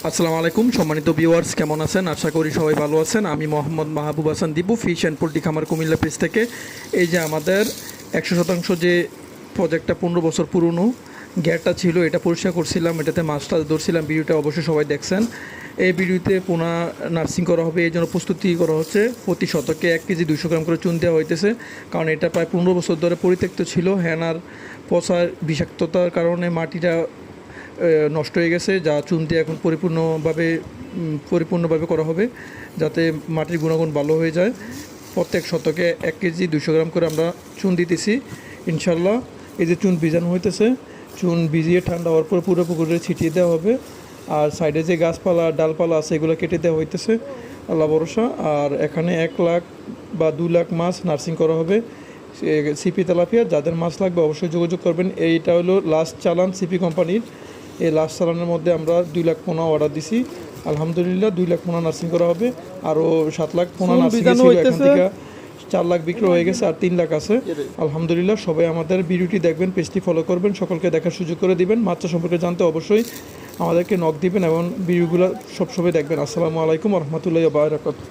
আসসালামু আলাইকুম সম্মানিত ভিউয়ার্স, কেমন আছেন? আশা করি সবাই ভালো আছেন। আমি Mohammad Mahbub Hasan Dipu, fish and poultry খামার কুমিল্লা পেজ থেকে। এই যে আমাদের 100% যে প্রজেক্টটা 15 বছর পুরনো গ্যাটটা ছিল, এটা পরিষ্কার করছিলাম, এটাতে মাছটা ধরছিলাম। ভিডিওটা অবশ্যই সবাই দেখছেন। এই ভিডিওতে পোনা নার্সিং করা হবে, এই জন্য প্রস্তুতি করা হচ্ছে। প্রতি শতকে 1 কেজি 200 গ্রাম করে চুন দেওয়া হইতেছে, কারণ এটা প্রায় 15 বছর ধরে পরিত্যক্ত ছিল। হ্যানার পচার বিষাক্ততার কারণে মাটিটা নষ্ট হয়ে গেছে, যা চুন দিয়ে এখন পরিপূর্ণভাবে করা হবে, যাতে মাটির গুণাগুণ ভালো হয়ে যায়। প্রত্যেক শতকে 1 কেজি 200 গ্রাম করে আমরা চুন দিতেছি ইনশাল্লাহ। এই যে চুন ভিজানো হইতেছে, চুন ভিজিয়ে ঠান্ডা হওয়ার পর পুরো পুকুরে ছিটিয়ে দেওয়া হবে। আর সাইডে যে গাছপালা ডালপালা আছে এগুলো কেটে দেওয়া হইতেছে, আল্লাহ ভরসা। আর এখানে 1 লাখ বা 2 লাখ মাছ নার্সিং করা হবে। সিপি তেলাপিয়া, যাদের মাছ লাগবে অবশ্যই যোগাযোগ করবেন। এইটা হলো লাস্ট চালান সিপি কোম্পানির। এই লাস্ট চালানের মধ্যে আমরা 2 লাখ পোনা অর্ডার দিছি। আলহামদুলিল্লাহ 2 লাখ পোনা নার্সিং করা হবে। আরও 7 লাখ পোনা নার্সিং ছিল, এখান থেকে 4 লাখ বিক্রি হয়ে গেছে, আর 3 লাখ আছে। আলহামদুলিল্লাহ সবাই আমাদের ভিডিওটি দেখবেন, পেজটি ফলো করবেন, সকলকে দেখার সুযোগ করে দিবেন। মাছ সম্পর্কে জানতে অবশ্যই আমাদেরকে নক দিবেন এবং ভিডিওগুলো সবসময় দেখবেন। আসসালামু আলাইকুম ওয়া রাহমাতুল্লাহি ওয়া বারাকাতুহু।